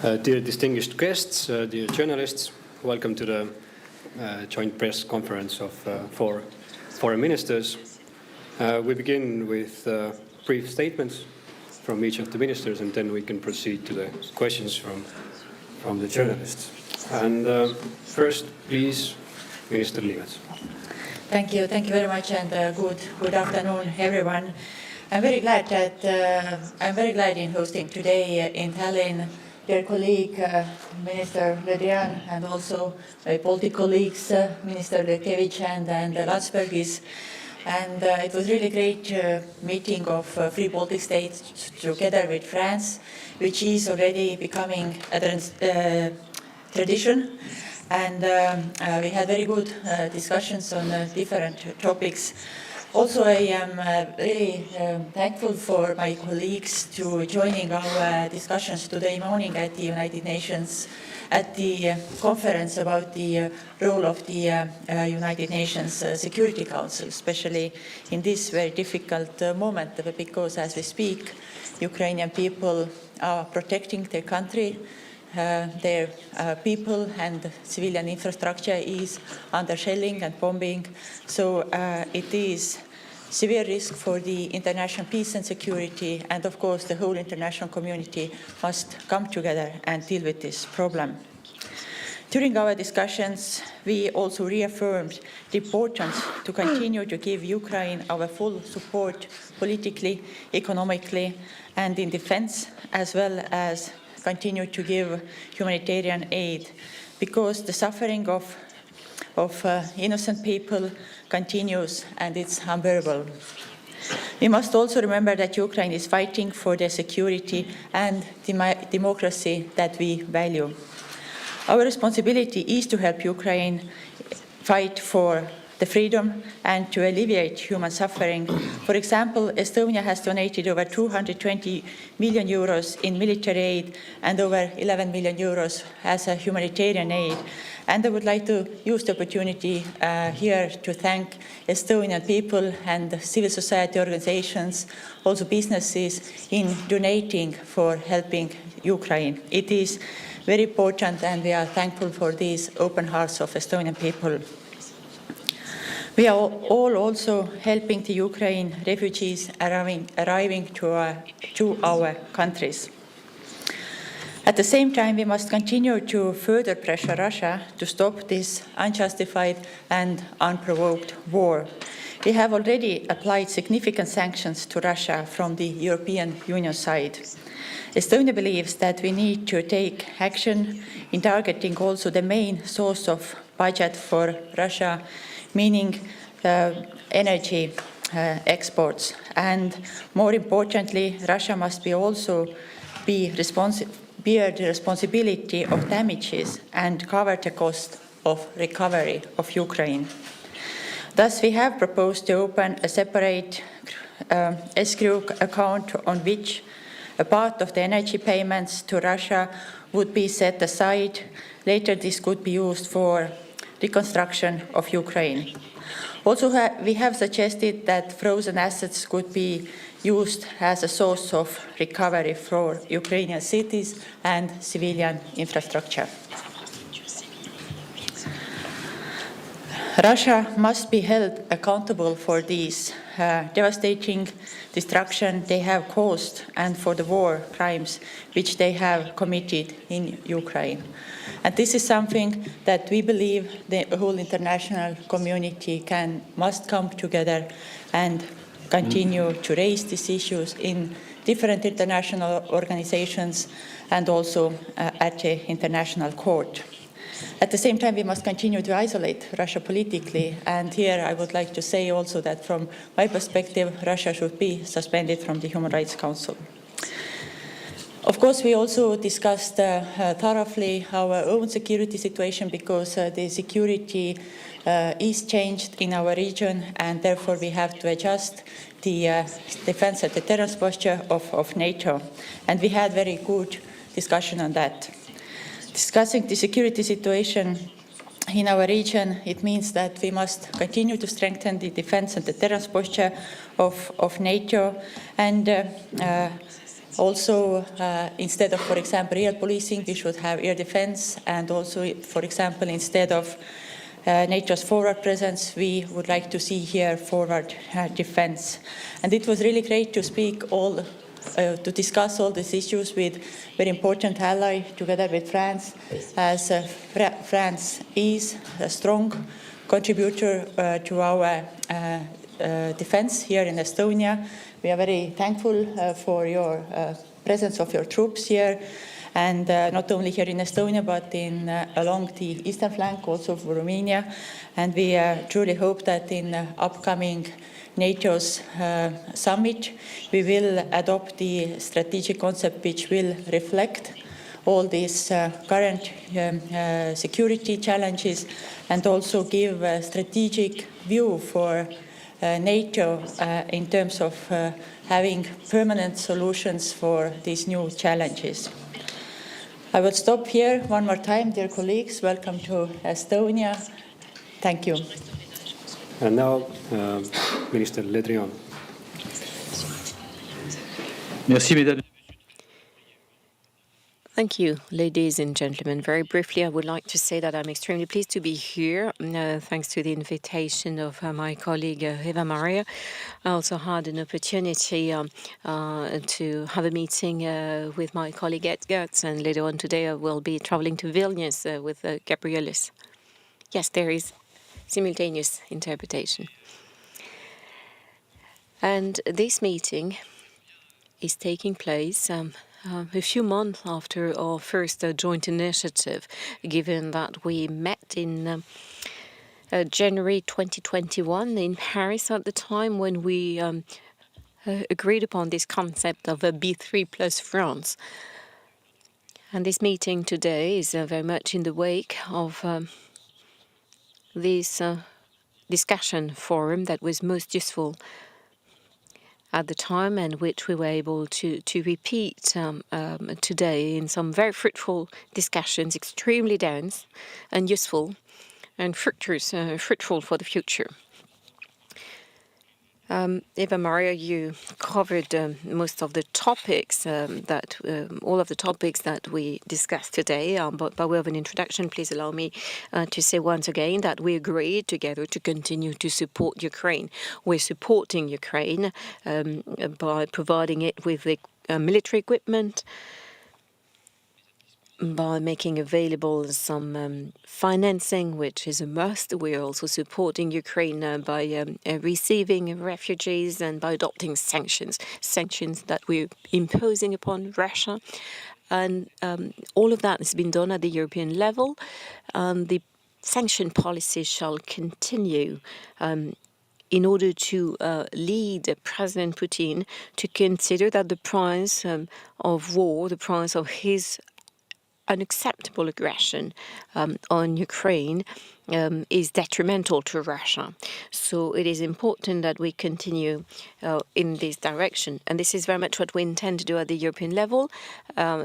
Dear distinguished guests, dear journalists, welcome to the joint press conference of Foreign Ministers. We begin with brief statements from each of the ministers, and then we can proceed to the questions from the journalists. And first, please, Minister Liimets. Thank you very much, and good afternoon, everyone. I'm very glad in hosting today in Tallinn dear colleague Minister Drian and also my Baltic colleagues Minister Rinkēvičs and Landsbergis. And it was really great meeting of three Baltic states together with France, which is already becoming a tradition. And we had very good discussions on different topics. Also, I am really thankful for my colleagues to joining our discussions today morning at the United Nations, at the conference about the role of the United Nations Security Council, especially in this very difficult moment, because as we speak, Ukrainian people are protecting their country. Their people and civilian infrastructure is under shelling and bombing. So it is severe risk for the international peace and security, and of course the whole international community must come together and deal with this problem. During our discussions, we also reaffirmed the importance to continue to give Ukraine our full support politically, economically, and in defense, as well as continue to give humanitarian aid, because the suffering of innocent people continues and it's unbearable. We must also remember that Ukraine is fighting for the security and democracy that we value. Our responsibility is to help Ukraine fight for the freedom and to alleviate human suffering. For example, Estonia has donated over 220 million euros in military aid and over 11 million euros as a humanitarian aid. And I would like to use the opportunity here to thank Estonian people and civil society organizations, also businesses, in donating for helping Ukraine. It is very important, and we are thankful for these open hearts of Estonian people. We are all also helping the Ukraine refugees arriving to our countries. At the same time, we must continue to further pressure Russia to stop this unjustified and unprovoked war. We have already applied significant sanctions to Russia from the European Union side. Estonia believes that we need to take action in targeting also the main source of budget for Russia, meaning energy exports. And more importantly, Russia must bear the responsibility of damages and cover the cost of recovery of Ukraine. Thus, we have proposed to open a separate escrow account on which a part of the energy payments to Russia would be set aside. Later, this could be used for reconstruction of Ukraine. Also, we have suggested that frozen assets could be used as a source of recovery for Ukrainian cities and civilian infrastructure. Russia must be held accountable for these devastating destruction they have caused and for the war crimes which they have committed in Ukraine. And this is something that we believe the whole international community must come together and continue to raise these issues in different international organizations and also at the international court. At the same time, we must continue to isolate Russia politically, and here I would like to say also that from my perspective, Russia should be suspended from the Human Rights Council. Of course, we also discussed thoroughly our own security situation, because the security is changed in our region, and therefore we have to adjust the defense and deterrence posture of NATO. And we had very good discussion on that. Discussing the security situation in our region, it means that we must continue to strengthen the defense and deterrence posture of NATO, and Also, instead of, for example, air policing, we should have air defense. And also, for example, instead of NATO's forward presence, we would like to see here forward defense. And it was really great to to discuss all these issues with very important ally together with France, as France is a strong contributor to our defense here in Estonia. We are very thankful for your presence of your troops here, and not only here in Estonia, but along the eastern flank, also for Romania. And we truly hope that in upcoming NATO's summit, we will adopt the strategic concept which will reflect all these current security challenges and also give a strategic view for NATO in terms of having permanent solutions for these new challenges. I will stop here one more time, dear colleagues. Welcome to Estonia. Thank you. And now, Minister Drian. Merci, mesdames. Thank you, ladies and gentlemen. Very briefly, I would like to say that I'm extremely pleased to be here, thanks to the invitation of my colleague Eva-Maria. I also had an opportunity to have a meeting with my colleague Edgars, and later on today I will be traveling to Vilnius with Gabrielius. Yes, there is simultaneous interpretation. And this meeting is taking place a few months after our first joint initiative, given that we met in January 2021 in Paris at the time when we agreed upon this concept of a B3 plus France. And this meeting today is very much in the wake of this discussion forum that was most useful at the time, and which we were able to repeat today in some very fruitful discussions, extremely dense and useful and fruitful for the future. Eva-Maria, you covered most of the topics all of the topics that we discussed today. But by way of an introduction, please allow me to say once again that we agreed together to continue to support Ukraine. We're supporting Ukraine by providing it with the military equipment, by making available some financing, which is a must. We are also supporting Ukraine by receiving refugees and by adopting sanctions that we're imposing upon Russia. And all of that has been done at the European level. The sanction policy shall continue in order to lead President Putin to consider that the price of war, the price of his unacceptable aggression on Ukraine is detrimental to Russia. So it is important that we continue in this direction. And this is very much what we intend to do at the European level,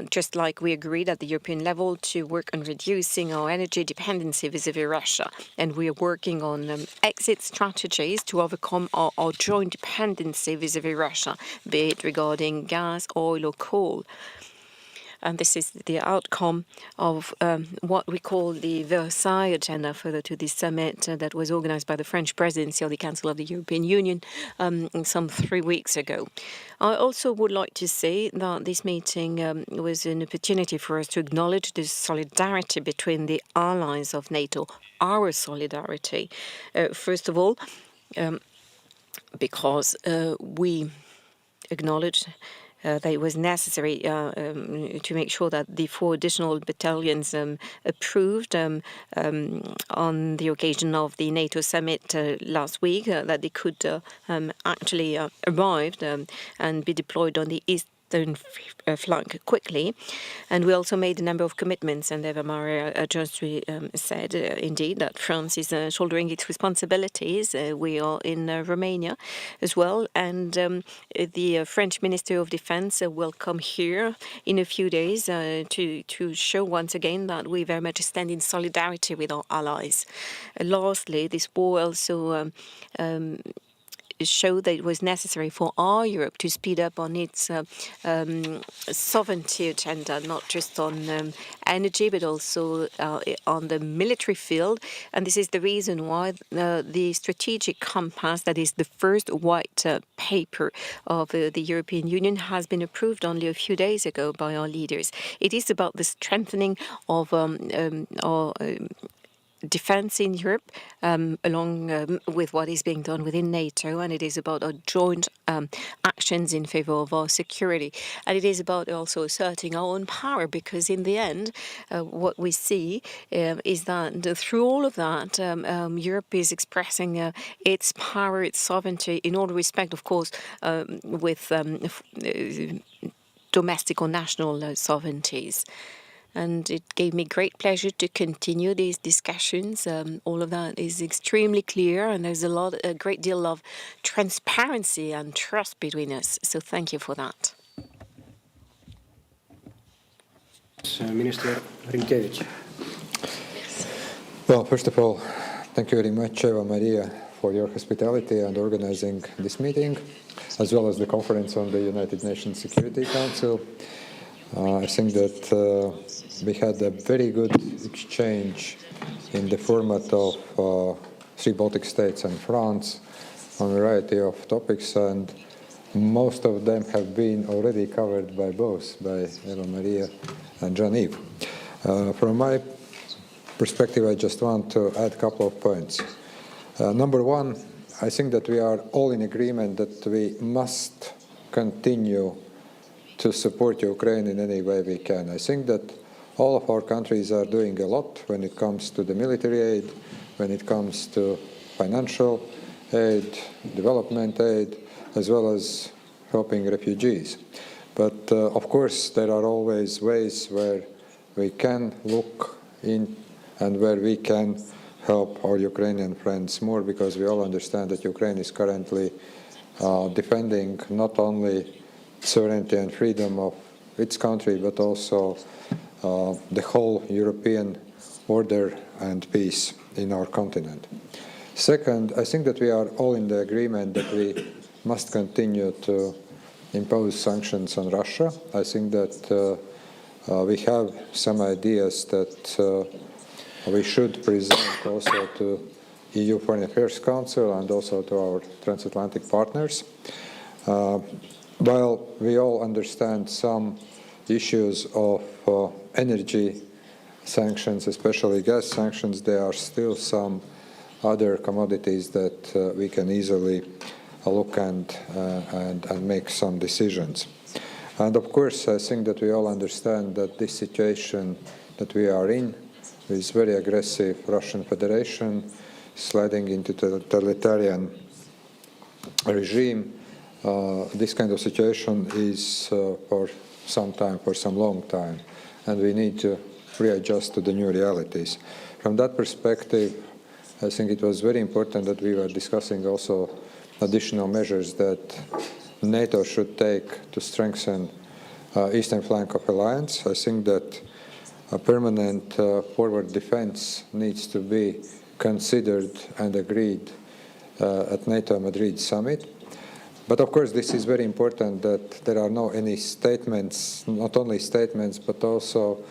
just like we agreed at the European level to work on reducing our energy dependency vis-à-vis Russia. And we are working on exit strategies to overcome our joint dependency vis-à-vis Russia, be it regarding gas, oil or coal. And this is the outcome of what we call the Versailles agenda, further to the summit that was organized by the French presidency of the Council of the European Union some 3 weeks ago. I also would like to say that this meeting was an opportunity for us to acknowledge the solidarity between the allies of NATO, our solidarity. First of all, because we acknowledge that it was necessary to make sure that the 4 additional battalions approved on the occasion of the NATO summit last week, that they could actually arrive and be deployed on the eastern flank quickly. And we also made a number of commitments, and Eva-Maria just said indeed that France is shouldering its responsibilities. We are in Romania as well, and the French Minister of Defense will come here in a few days to show once again that we very much stand in solidarity with our allies. Lastly, this war also showed that it was necessary for our Europe to speed up on its sovereignty agenda, not just on energy, but also on the military field. And this is the reason why the strategic compass, that is the first white paper of the European Union, has been approved only a few days ago by our leaders. It is about the strengthening of our defense in Europe, along with what is being done within NATO, and it is about our joint actions in favor of our security. And it is about also asserting our own power, because in the end, what we see is that through all of that, Europe is expressing its power, its sovereignty, in all respect, of course, with domestic or national sovereignties. And it gave me great pleasure to continue these discussions. All of that is extremely clear, and there's a great deal of transparency and trust between us. So thank you for that. Minister Rinkēvičs. Well, first of all, thank you very much, Eva-Maria, for your hospitality and organizing this meeting, as well as the conference on the United Nations Security Council. I think that we had a very good exchange in the format of three Baltic states and France on a variety of topics, and most of them have been already covered by both, by Eva-Maria and Jean-Yves. From my perspective, I just want to add a couple of points. Number one, I think that we are all in agreement that we must continue to support Ukraine in any way we can. I think that all of our countries are doing a lot when it comes to the military aid, when it comes to financial aid, development aid, as well as helping refugees. But of course, there are always ways where we can look in and where we can help our Ukrainian friends more, because we all understand that Ukraine is currently defending not only sovereignty and freedom of its country, but also the whole European order and peace in our continent. Second, I think that we are all in the agreement that we must continue to impose sanctions on Russia. I think that we have some ideas that we should present also to EU Foreign Affairs Council and also to our transatlantic partners. While we all understand some issues of energy sanctions, especially gas sanctions, there are still some other commodities that we can easily look and make some decisions. And of course, I think that we all understand that this situation that we are in, with very aggressive Russian Federation sliding into totalitarian regime, this kind of situation is for some time, for some long time, and we need to readjust to the new realities. From that perspective, I think it was very important that we were discussing also additional measures that NATO should take to strengthen eastern flank of alliance. I think that a permanent forward defense needs to be considered and agreed at NATO Madrid summit. But of course, this is very important that there are no any statements, not only statements, but also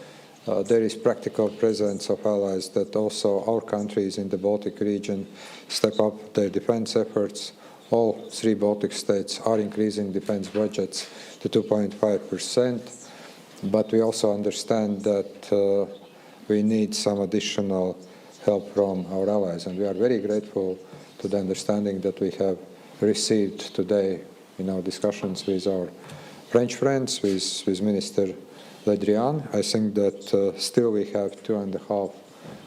there is practical presence of allies, that also our countries in the Baltic region step up their defense efforts. All three Baltic states are increasing defense budgets to 2.5%, but we also understand that we need some additional help from our allies, and we are very grateful to the understanding that we have received today in our discussions with our French friends, with Minister Drian. I think that still we have 2.5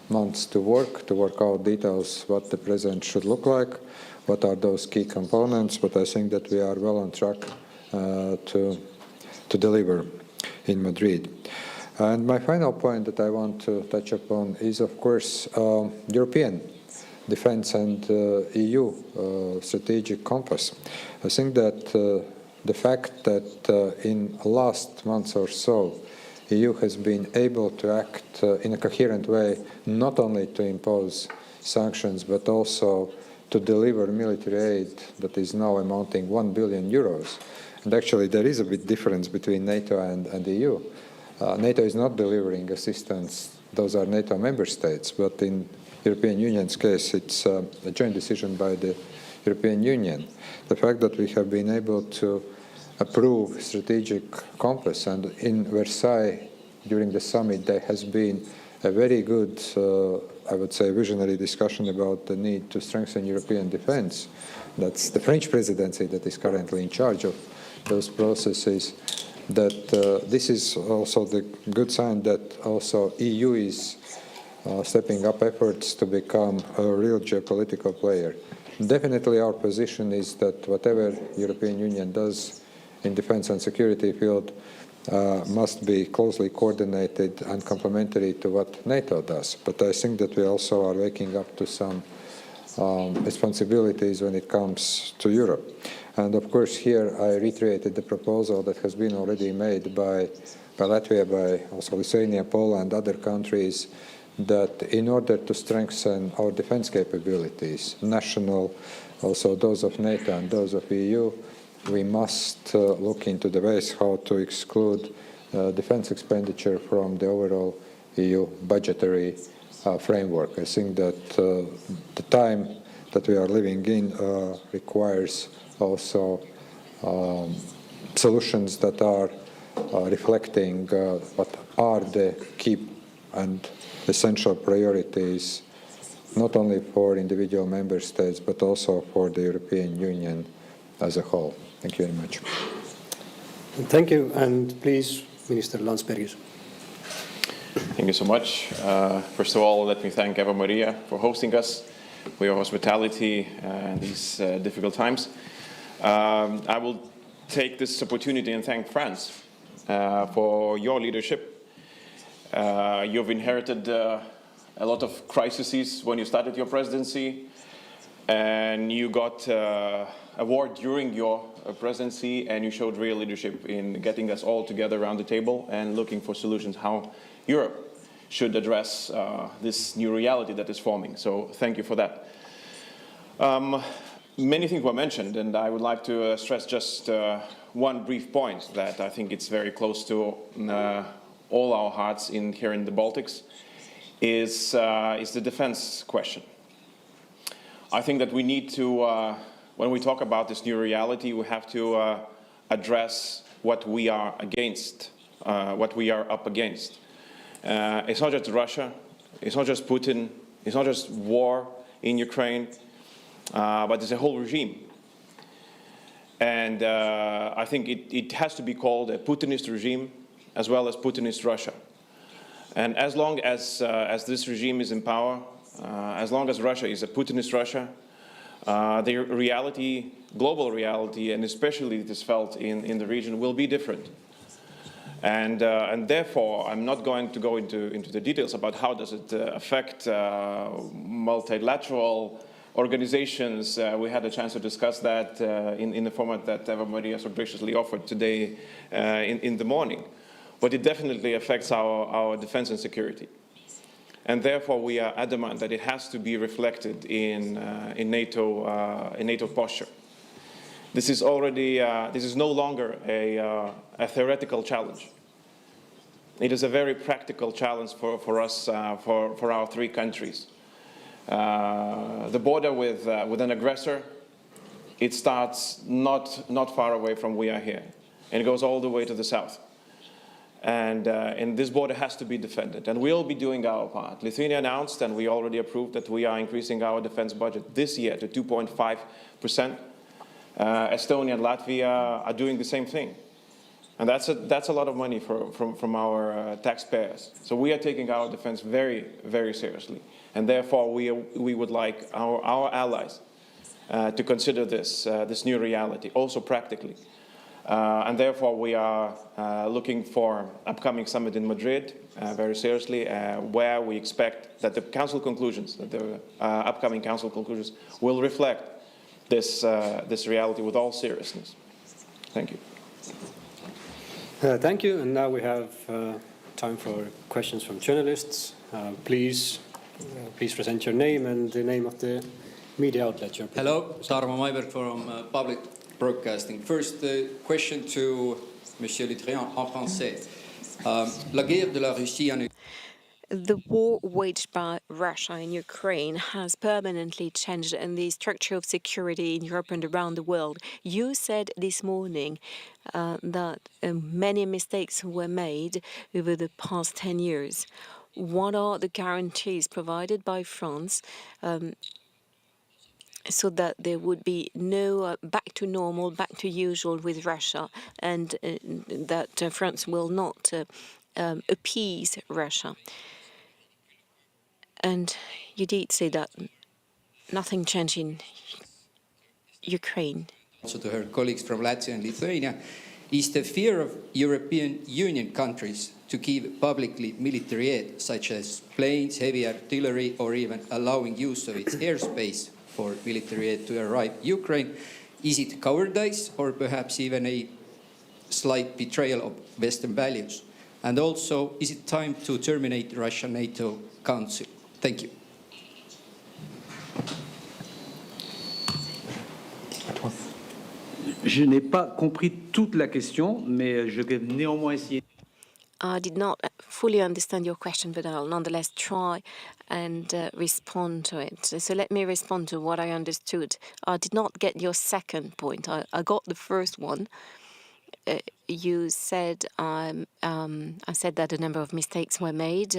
months to work out details, what the present should look like, what are those key components, but I think that we are well on track to deliver in Madrid. And my final point that I want to touch upon is, of course, European defense and EU strategic compass. I think that the fact that in last month or so, EU has been able to act in a coherent way, not only to impose sanctions, but also to deliver military aid that is now amounting 1 billion euros. And actually, there is a bit difference between NATO and the EU. NATO is not delivering assistance. Those are NATO member states. But in European Union's case, it's a joint decision by the European Union. The fact that we have been able to approve strategic compass, and in Versailles during the summit there has been a very good, I would say, visionary discussion about the need to strengthen European defense. That's the French presidency that is currently in charge of those processes. That this is also the good sign that also EU is stepping up efforts to become a real geopolitical player. Definitely our position is that whatever European Union does in defense and security field must be closely coordinated and complementary to what NATO does. But I think that we also are waking up to some responsibilities when it comes to Europe. And of course here I reiterated the proposal that has been already made by Latvia, by also Lithuania, Poland, other countries, that in order to strengthen our defense capabilities, national, also those of NATO and those of EU, we must look into the ways how to exclude defense expenditure from the overall EU budgetary framework. I think that the time that we are living in requires also solutions that are reflecting what are the key and essential priorities, not only for individual member states, but also for the European Union as a whole. Thank you very much. Thank you, and please, Minister Landsbergis. Thank you so much. First of all, let me thank Eva-Maria for hosting us, for your hospitality in these difficult times. I will take this opportunity and thank France for your leadership. You've inherited a lot of crises when you started your presidency, and you got award during your presidency, and you showed real leadership in getting us all together around the table and looking for solutions how Europe should address this new reality that is forming. So thank you for that. Many things were mentioned, and I would like to stress just one brief point that I think it's very close to all our hearts here in the Baltics, is the defense question. I think that we need to, when we talk about this new reality, we have to address what we are against, what we are up against. It's not just Russia, it's not just Putin, it's not just war in Ukraine, but it's a whole regime. And I think it has to be called a Putinist regime as well as Putinist Russia. And as long as this regime is in power, as long as Russia is a Putinist Russia, the reality, global reality, and especially it is felt in the region, will be different. And therefore, I'm not going to go into the details about how does it affect multilateral organizations. We had a chance to discuss that in the format that Eva-Maria so graciously offered today in the morning. But it definitely affects our defense and security. And therefore, we are adamant that it has to be reflected in NATO posture. This is already, this is no longer a theoretical challenge. It is a very practical challenge for us, for our three countries. The border with an aggressor, it starts not far away from where we are here, and it goes all the way to the south. And this border has to be defended, and we'll be doing our part. Lithuania announced, and we already approved, that we are increasing our defense budget this year to 2.5%. Estonia and Latvia are doing the same thing. And that's a lot of money from our taxpayers. So we are taking our defense very, very seriously. And therefore, we would like our allies to consider this new reality, also practically. And therefore, we are looking for upcoming summit in Madrid very seriously, where we expect that the council conclusions, that the upcoming council conclusions will reflect this reality with all seriousness. Thank you. Thank you. And now we have time for questions from journalists. Please present your name and the name of the media outlet. Hello, Tarmo Maiberg from Public Broadcasting. First, question to Monsieur Drian en français. La guerre de la Russie en The war waged by Russia in Ukraine has permanently changed the structure of security in Europe and around the world. You said this morning that many mistakes were made over the past 10 years. What are the guarantees provided by France so that there would be no back to normal, back to usual with Russia, and that France will not appease Russia? And you did say that nothing changed in Ukraine. Also to her colleagues from Latvia and Lithuania, is the fear of European Union countries to give publicly military aid, such as planes, heavy artillery, or even allowing use of its airspace for military aid to arrive Ukraine, is it cowardice or perhaps even a slight betrayal of Western values? And also, is it time to terminate the Russia-NATO Council? Thank you. Je n'ai pas compris toute la question, mais je vais néanmoins essayer. I did not fully understand your question, but I'll nonetheless try and respond to it. So let me respond to what I understood. I did not get your second point. I got the first one. You said I said that a number of mistakes were made,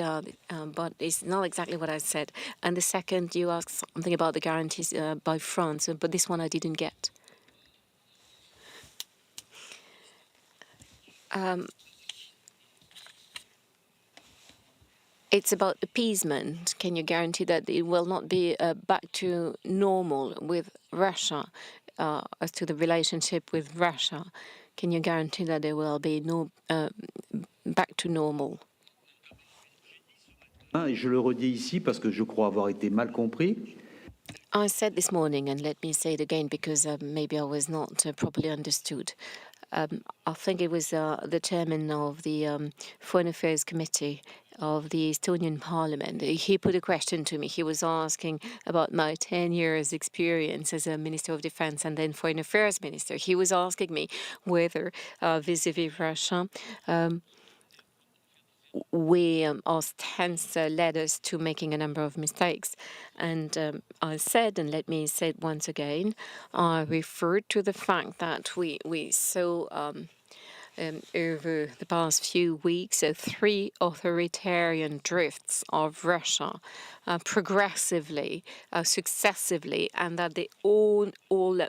but it's not exactly what I said. And the second, you asked something about the guarantees by France, but this one I didn't get. It's about appeasement. Can you guarantee that it will not be back to normal with Russia as to the relationship with Russia? Can you guarantee that there will be no back to normal? Et je le redis ici parce que je crois avoir été mal compris. I said this morning, and let me say it again because maybe I was not properly understood. I think it was the chairman of the Foreign Affairs Committee of the Estonian Parliament. He put a question to me. He was asking about my 10 years experience as a Minister of Defense and then Foreign Affairs Minister. He was asking me whether vis-a-vis Russia, our stance led us to making a number of mistakes. And I said, and let me say it once again, I referred to the fact that we saw over the past few weeks 3 authoritarian drifts of Russia progressively, successively, and that they all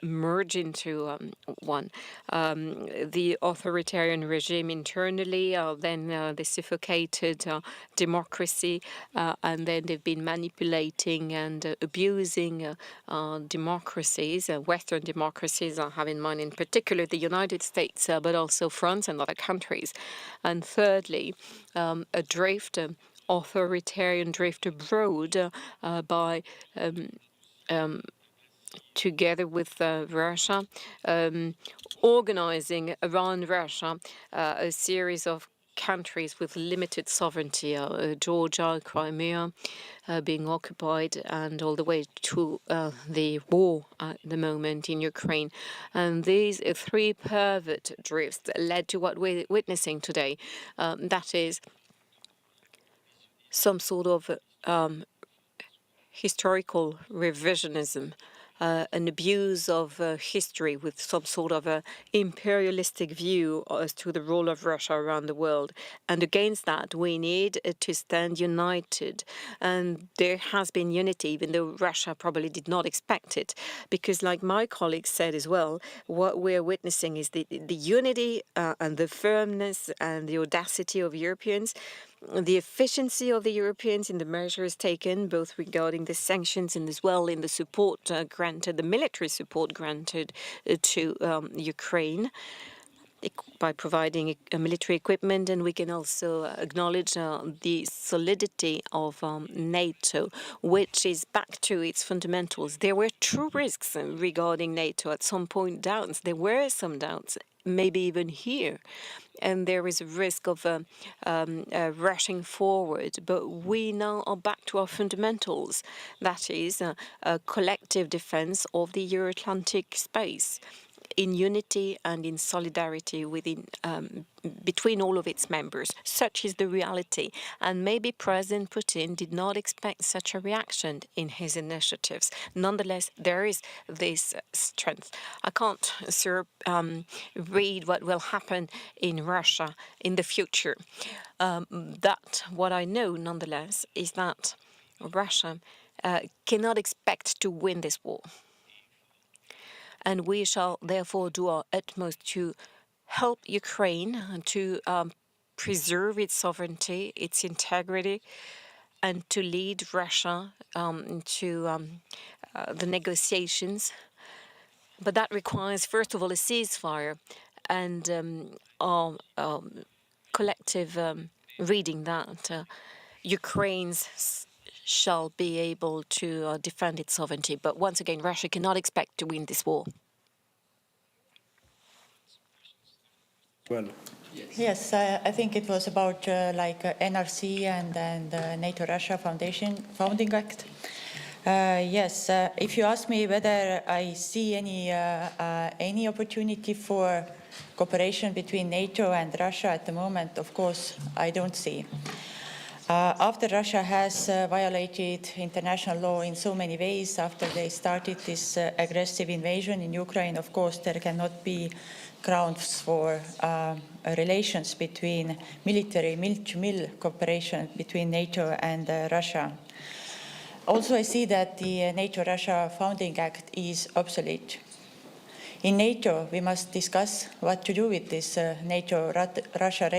merge into one. The authoritarian regime internally, then they suffocated democracy, and then they've been manipulating and abusing democracies, Western democracies. I have in mind in particular the United States, but also France and other countries. And thirdly, a drift, authoritarian drift abroad by together with Russia, organizing around Russia a series of countries with limited sovereignty, Georgia, Crimea being occupied, and all the way to the war at the moment in Ukraine. And these 3 pervert drifts led to what we're witnessing today. That is some sort of historical revisionism, an abuse of history with some sort of imperialistic view as to the role of Russia around the world. And against that, we need to stand united. And there has been unity, even though Russia probably did not expect it. Because like my colleagues said as well, what we're witnessing is the unity and the firmness and the audacity of Europeans, the efficiency of the Europeans in the measures taken, both regarding the sanctions and as well in the support granted, the military support granted to Ukraine. by providing military equipment, and we can also acknowledge the solidity of NATO, which is back to its fundamentals. There were true risks regarding NATO at some point. Doubts. There were some doubts, maybe even here. And there is a risk of rushing forward. But we now are back to our fundamentals. That is a collective defense of the Euro-Atlantic space in unity and in solidarity between all of its members. Such is the reality. And maybe President Putin did not expect such a reaction in his initiatives. Nonetheless, there is this strength. I can't read what will happen in Russia in the future. What I know, nonetheless, is that Russia cannot expect to win this war. And we shall therefore do our utmost to help Ukraine to preserve its sovereignty, its integrity, and to lead Russia to the negotiations. But that requires, first of all, a ceasefire and our collective reading that Ukraine's shall be able to defend its sovereignty. But once again, Russia cannot expect to win this war. Well, Yes, I think it was about NRC and NATO-Russia Founding Act. Yes, if you ask me whether I see any opportunity for cooperation between NATO and Russia at the moment, of course, I don't see. After Russia has violated international law in so many ways, after they started this aggressive invasion in Ukraine, of course, there cannot be grounds for relations between mil-to-mil cooperation between NATO and Russia. Also, I see that the NATO-Russia Founding Act is obsolete. In NATO, we must discuss what to do with this NATO-Russia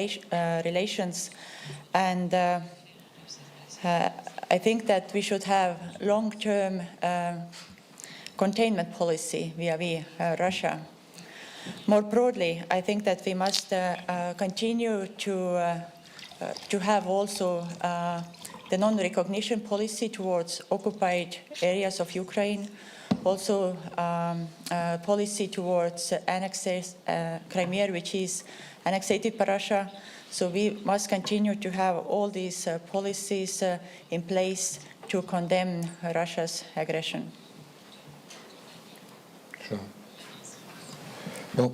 relations, and I think that we should have long-term containment policy vis-à-vis Russia. More broadly, I think that we must continue to have also the non-recognition policy towards occupied areas of Ukraine, also policy towards annexed Crimea, which is annexed by Russia. So we must continue to have all these policies in place to condemn Russia's aggression. Sure. Well,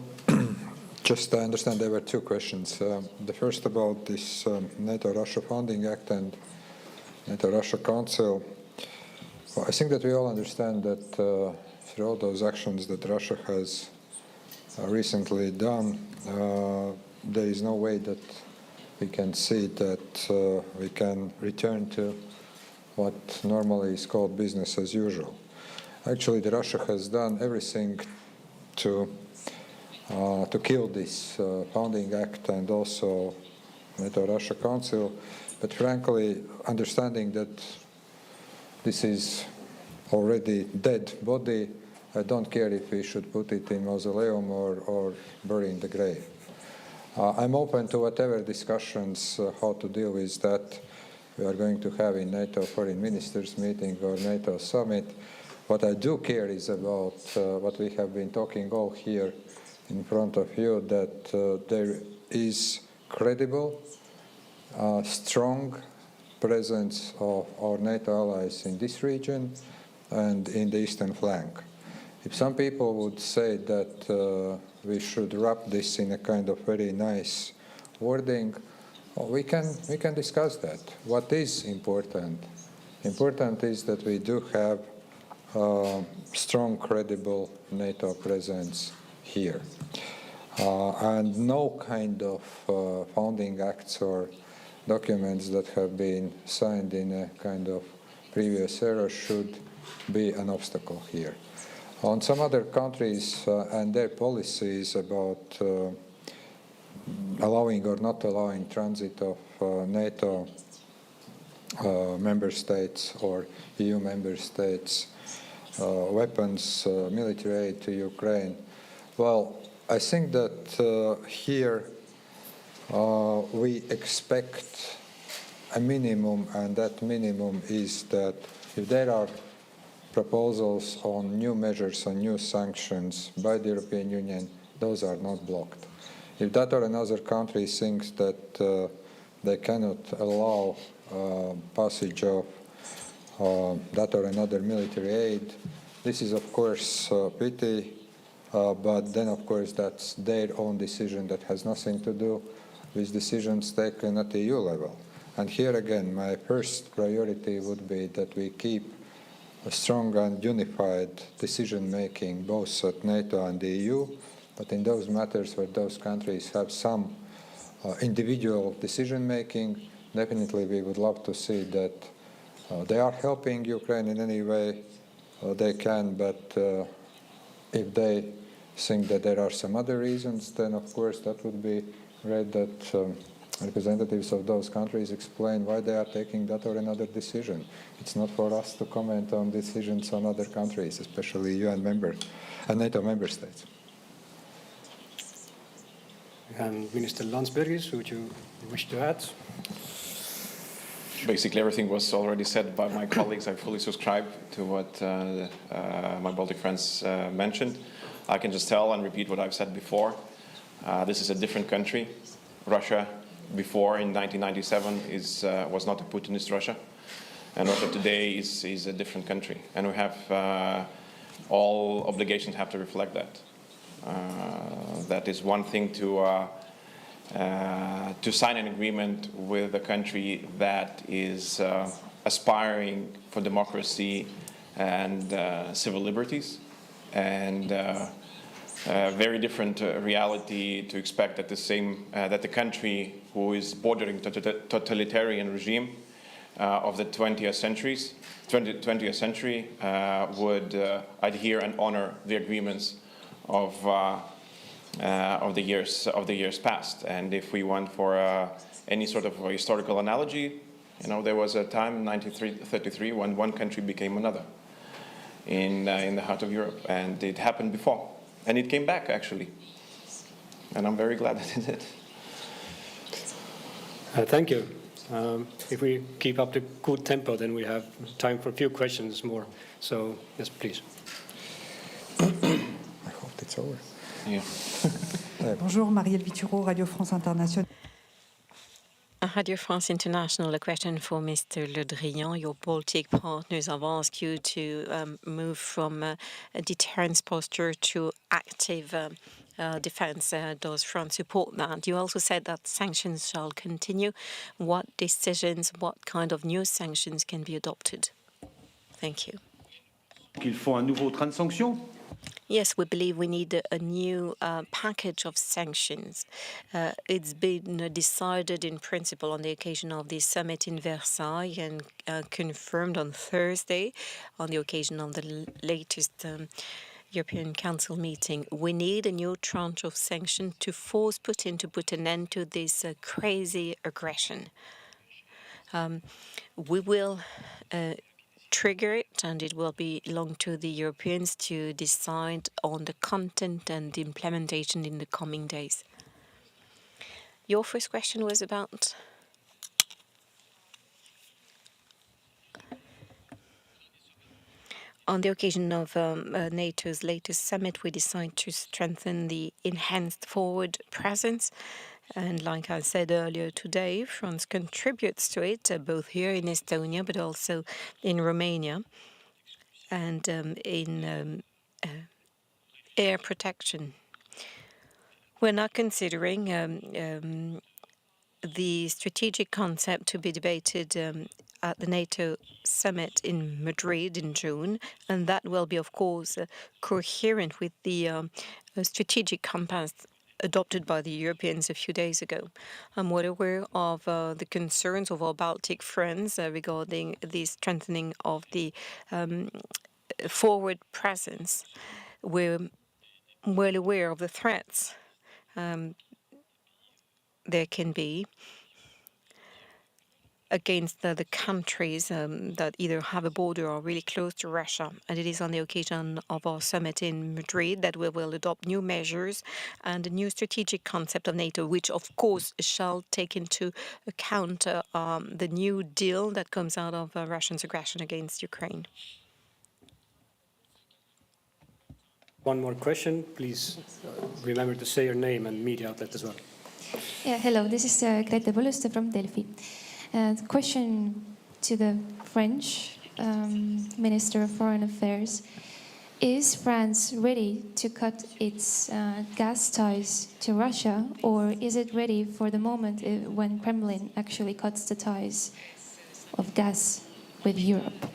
just I understand there were two questions. The first about this NATO-Russia Founding Act and NATO-Russia Council. Well, I think that we all understand that through all those actions that Russia has recently done, there is no way that we can see that we can return to what normally is called business as usual. Actually, Russia has done everything to kill this founding act and also NATO-Russia Council, but frankly, understanding that this is already dead body, I don't care if we should put it in mausoleum or bury in the grave. I'm open to whatever discussions how to deal with that we are going to have in NATO Foreign Ministers meeting or NATO summit. What I do care is about what we have been talking all here in front of you, that there is credible, strong presence of our NATO allies in this region and in the eastern flank. If some people would say that we should wrap this in a kind of very nice wording, well, we can discuss that. What is important? Important is that we do have strong, credible NATO presence here. And no kind of founding acts or documents that have been signed in a kind of previous era should be an obstacle here. On some other countries and their policies about allowing or not allowing transit of NATO member states or EU member states, weapons, military aid to Ukraine, well, I think that here we expect a minimum, and that minimum is that if there are proposals on new measures, on new sanctions by the European Union, those are not blocked. If that or another country thinks that they cannot allow passage of that or another military aid, this is of course a pity, but then of course that's their own decision that has nothing to do with decisions taken at the EU level. And here again, my first priority would be that we keep a strong and unified decision-making both at NATO and the EU, but in those matters where those countries have some individual decision-making, definitely we would love to see that they are helping Ukraine in any way they can, but if they think that there are some other reasons, then of course that would be great that representatives of those countries explain why they are taking that or another decision. It's not for us to comment on decisions on other countries, especially UN member and NATO member states. And Minister Landsbergis, would you wish to add? Basically, everything was already said by my colleagues. I fully subscribe to what my Baltic friends mentioned. I can just tell and repeat what I've said before. This is a different country. Russia, before in 1997, was not a Putinist Russia. And Russia today is a different country. And we have all obligations have to reflect that. That is one thing to sign an agreement with a country that is aspiring for democracy and civil liberties, and very different reality to expect that that the country who is bordering totalitarian regime of the 20th century would adhere and honor the agreements of the years past. And if we want for any sort of historical analogy, there was a time in 1933 when one country became another in the heart of Europe, and it happened before, and it came back actually, and I'm very glad that it did. Thank you. If we keep up the good tempo, then we have time for a few questions more. So yes, please. I hope it's over. Yeah. Bonjour, Marielle Vituro, Radio France Internationale. Radio France International, a question for Mr. Le Drian. Your Baltic partners have asked you to move from a deterrence posture to active defense. Does France support that? You also said that sanctions shall continue. What decisions, what kind of new sanctions can be adopted? Thank you. Qu'il faut un nouveau train de sanctions? Yes, we believe we need a new package of sanctions. It's been decided in principle on the occasion of the summit in Versailles and confirmed on Thursday on the occasion of the latest European Council meeting. We need a new tranche of sanctions to force Putin to put an end to this crazy aggression. We will trigger it, and it will belong to the Europeans to decide on the content and the implementation in the coming days. Your first question was about? On the occasion of NATO's latest summit, we decided to strengthen the enhanced forward presence. And like I said earlier today, France contributes to it, both here in Estonia, but also in Romania, and in air protection. We're now considering the strategic concept to be debated at the NATO summit in Madrid in June, and that will be, of course, coherent with the strategic compass adopted by the Europeans a few days ago. I'm well aware of the concerns of our Baltic friends regarding the strengthening of the forward presence. We're well aware of the threats there can be. against the countries that either have a border or really close to Russia. And it is on the occasion of our summit in Madrid that we will adopt new measures and a new strategic concept of NATO, which of course shall take into account the new deal that comes out of Russia's aggression against Ukraine. One more question, please remember to say your name and media outlet as well. Yeah, hello, this is Grete Põlluste from Delfi. The question to the French Minister of Foreign Affairs. Is France ready to cut its gas ties to Russia, or is it ready for the moment when Kremlin actually cuts the ties of gas with Europe?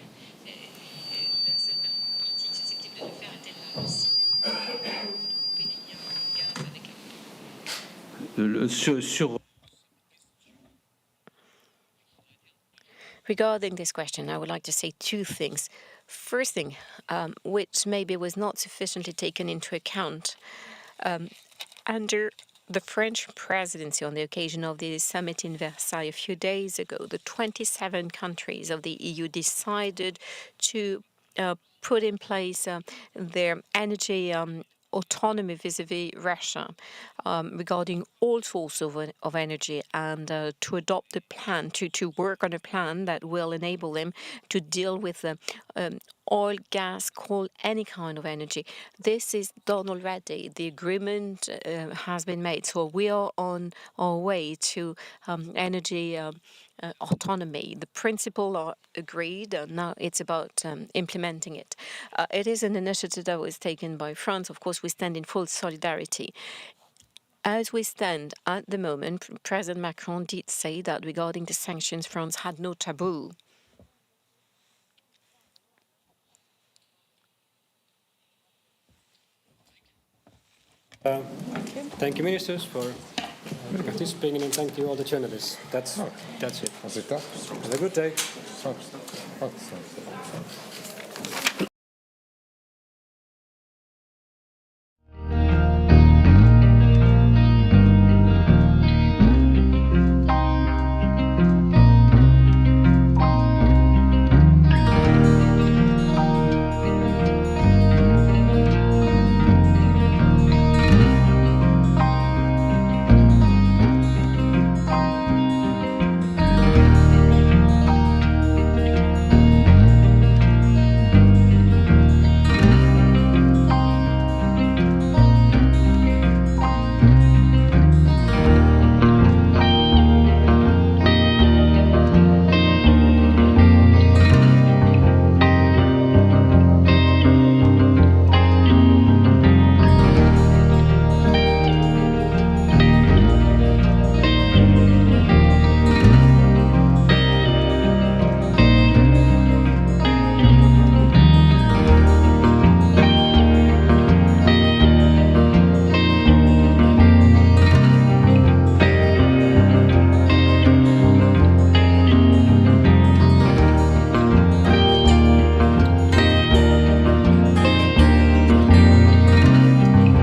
Regarding this question, I would like to say two things. First thing, which maybe was not sufficiently taken into account, under the French presidency on the occasion of the summit in Versailles a few days ago, the 27 countries of the EU decided to put in place their energy autonomy vis-à-vis Russia regarding all sources of energy, and to adopt a plan, to work on a plan that will enable them to deal with oil, gas, coal, any kind of energy. This is done already. The agreement has been made. So we are on our way to energy autonomy. The principles are agreed. Now it's about implementing it. It is an initiative that was taken by France. Of course, we stand in full solidarity. As we stand at the moment, President Macron did say that regarding the sanctions, France had no taboo. Thank you, ministers, for participating, and thank you all the journalists. That's it. Was it that? Have a good day. Stop.